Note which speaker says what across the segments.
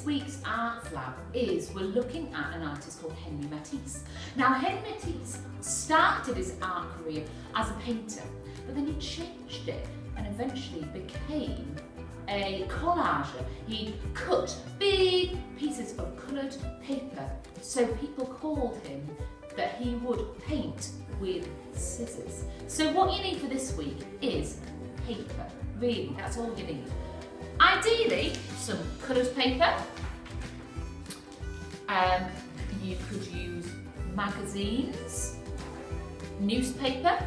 Speaker 1: this week's Arts Lab is we're looking at an artist called Henri Matisse. Now, Henri Matisse started his art career as a painter, but then he changed it and eventually became a collager. He cut big pieces of coloured paper, so people called him that he would paint with scissors. So what you need for this week is paper. Really, that's all you need. Ideally, some coloured paper. You could use magazines, newspaper,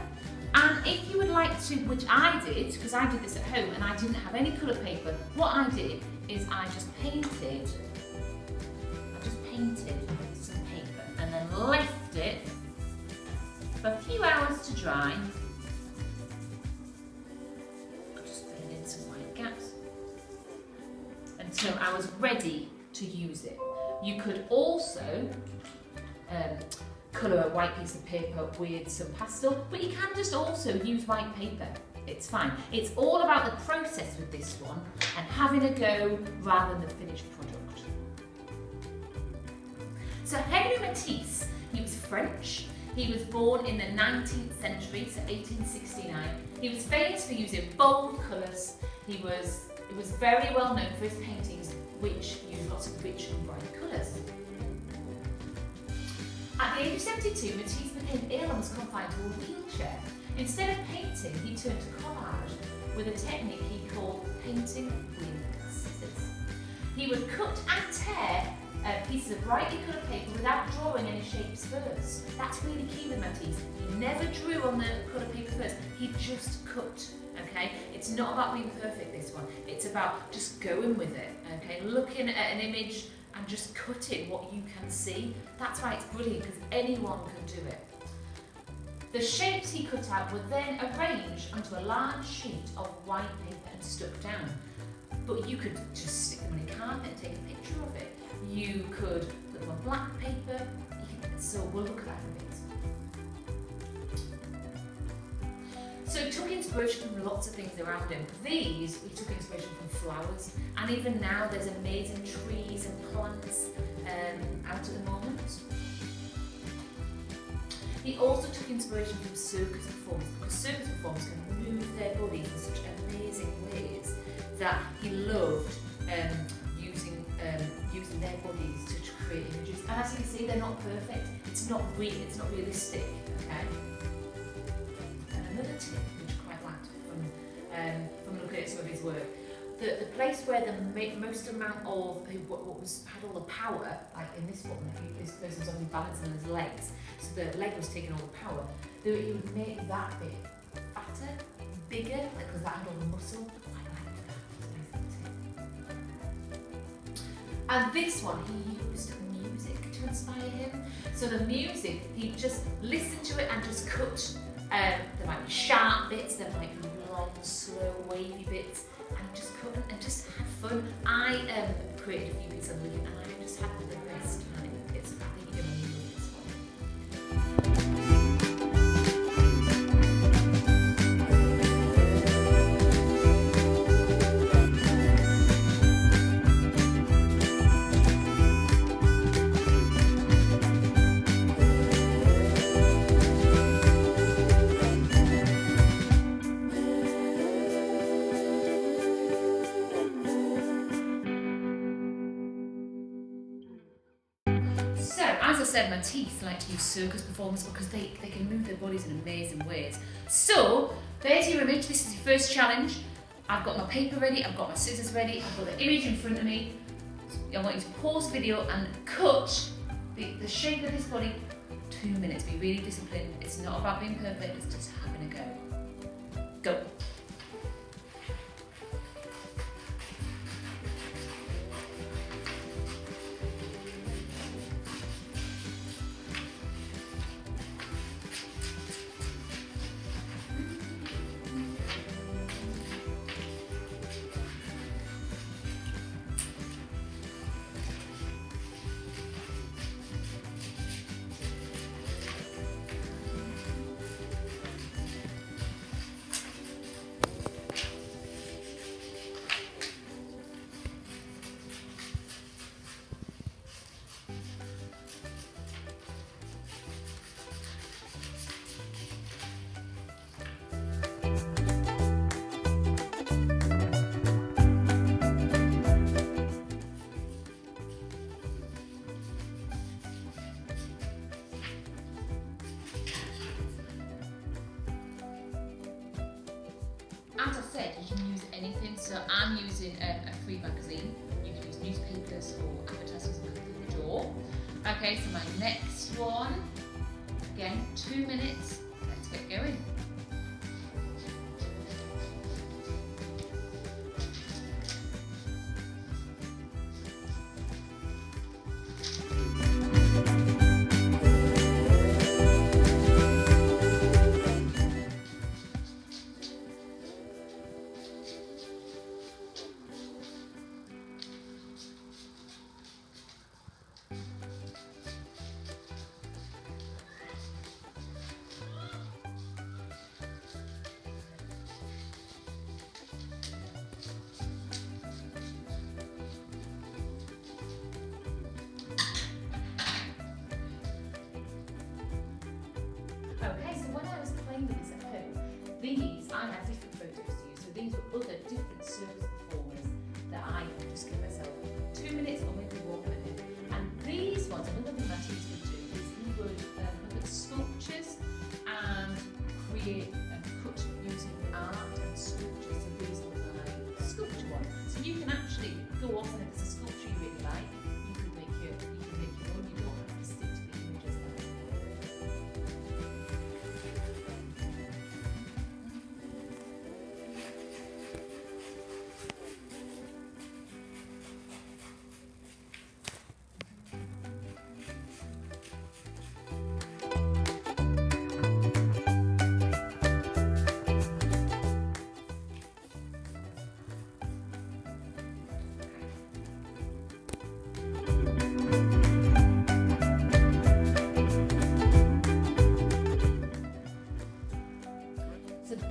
Speaker 1: and if you would like to, which I did, because I did this at home and I didn't have any coloured paper, what I did is I just painted some paper and then left it for a few hours to dry. Just filled in some white gaps until I was ready to use it. You could also colour a white piece of paper with some pastel, but you can just also use white paper. It's fine. It's all about the process with this one and having a go rather than the finished product. So Henri Matisse, he was French. He was born in the 19th century, so 1869. He was famous for using bold colours. He was very well known for his paintings, which used lots of rich and bright colours. At the age of 72, Matisse became ill and was confined to a wheelchair. Instead of painting, he turned to collage with a technique he called painting with scissors. He would cut and tear pieces of brightly coloured paper without drawing any shapes first. That's really key with Matisse. He never drew on the coloured paper first, he just cut. Okay, it's not about being perfect, this one. It's about just going with it, okay? Looking at an image and just cutting what you can see. That's why it's brilliant, because anyone can do it. The shapes he cut out were then arranged onto a large sheet of white paper and stuck down. But you could just stick them on a carpet and take a picture of it. You could put them on black paper. So we'll look at that in a bit. So he took inspiration from lots of things around him. These, we took inspiration from flowers, and even now there's amazing trees and plants out at the moment. He also took inspiration from circus performers, because circus performers can move their bodies in such amazing ways that he loved using their bodies to create images. And as you can see, they're not perfect. It's not realistic. Okay. Another tip which I quite liked from looking at some of his work, the place where the most amount of what had all the power, like in this one, this person's only balancing his legs, so the leg was taking all the power. He would make that bit fatter, bigger, because that had all the muscle. And this one, he used music to inspire him. So the music, he just listened to it and just cut. There might be sharp bits, there might be long, slow, wavy bits, and just cut and just have fun. I created a few bits of music and I just had the best time. I think you're going to enjoy this one. As I said, Matisse liked to use circus performers because they can move their bodies in amazing ways. So, there's your image. This is your first challenge. I've got my paper ready, I've got my scissors ready, I've got the image in front of me. I want you to pause the video and cut the shape of his body. 2 minutes. Be really disciplined. It's not about being perfect, it's just having a go. Go. using, so I'm using a free magazine. You can use newspapers or advertisements through the door. Okay, so my next one, again, 2 minutes. Let's get going. Okay, so when I was playing with this at home, I had different photos to use, so these were other different circus performers that I just give myself 2 minutes or maybe 1 minute. And these ones, another thing Matisse would do is he would look at sculptures and create and cut using art and sculptures. So these were my sculpture one. So you can actually go off, and if there's a sculpture you really like, you can make your own. You don't have to stick to the images that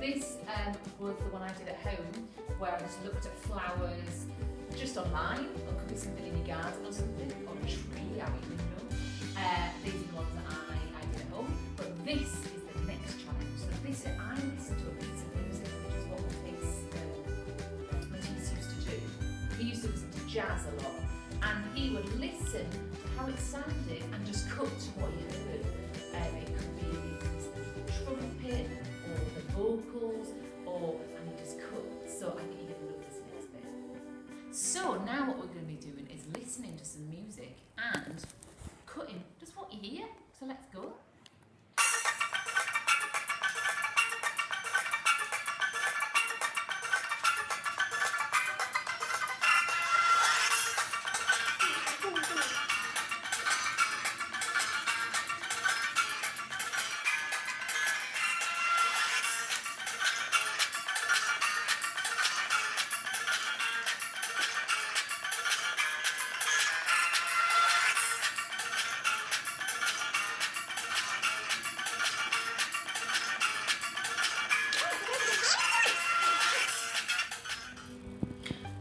Speaker 1: this was the one I did at home, where I just looked at flowers just online, or it could be something in your garden or something, or a tree out your window. These are the ones that I did at home, but this is the next challenge. So this, I listened to a piece of music, which is what Matisse used to do. He used to listen to jazz a lot, and he would listen to how it sounded and just cut to what he heard. It could be the trumpet, or the vocals, and he just cut. So I think you're going to love this next bit. So now what we're going to be doing is listening to some music and cutting just what you hear. So let's go.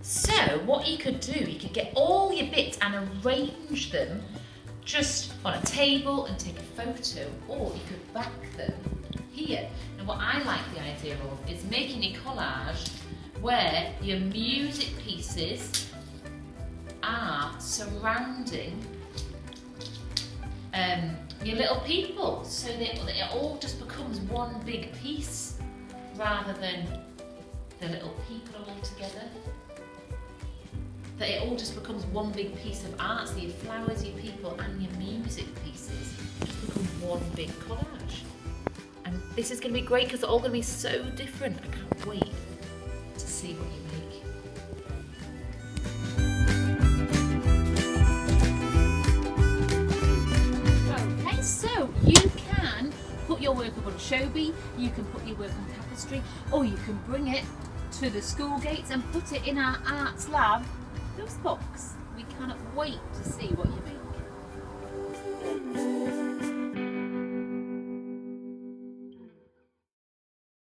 Speaker 1: So what you could do, you could get all your bits and arrange them just on a table and take a photo, or you could back them here. And what I like the idea of is making a collage where your music pieces are surrounding your little people, so that it all just becomes one big piece rather than the little people all together. That it all just becomes one big piece of art, so your flowers, your people and your music pieces just become one big collage. And this is going to be great because they're all going to be so different. I can't wait to see what you make. Okay, so you can put your work up on Shobi, you can put your work on tapestry, or you can bring it to the school gates and put it in our arts lab box. We cannot wait to see what you make.